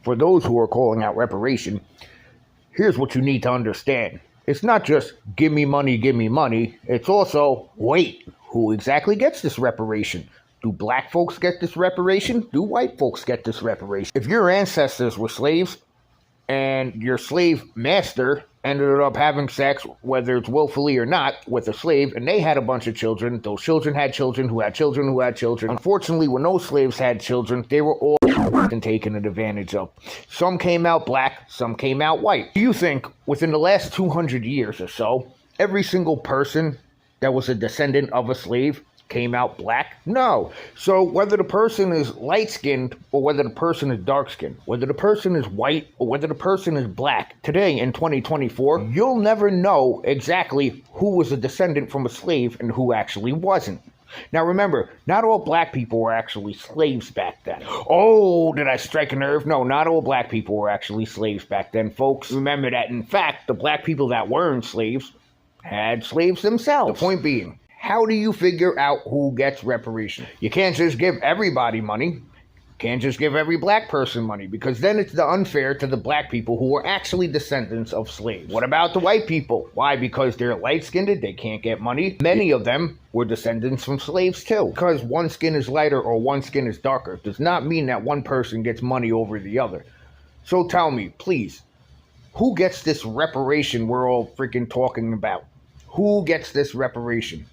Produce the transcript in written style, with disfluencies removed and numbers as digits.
For those who are calling out reparation, here's what you need to understand. It's not just give me money, give me money. It's also, wait, who exactly gets this reparation? Do black folks get this reparation? Do white folks get this reparation? If your ancestors were slaves and your slave master ended up having sex, whether it's willfully or not, with a slave, and they had a bunch of children, those children had children who had children who had children. Unfortunately, when those slaves had children, they were all taken advantage of. Some came out black, some came out white. Do you think within the last 200 years or so, every single person that was a descendant of a slave came out black? No. So whether the person is light-skinned or whether the person is dark-skinned, whether the person is white or whether the person is black, today in 2024, you'll never know exactly who was a descendant from a slave and who actually wasn't. Now remember, not all black people were actually slaves back then. Oh, did I strike a nerve? No, not all black people were actually slaves back then, folks. Remember that, in fact, the black people that weren't slaves had slaves themselves. The point being, how do you figure out who gets reparation? You can't just give everybody money. Can't just give every black person money, because then it's unfair to the black people who were actually descendants of slaves. What about the white people? Why? Because they're light-skinned, they can't get money. Many of them were descendants from slaves too. Because one skin is lighter or one skin is darker does not mean that one person gets money over the other. So tell me, please, who gets this reparation we're all freaking talking about? Who gets this reparation?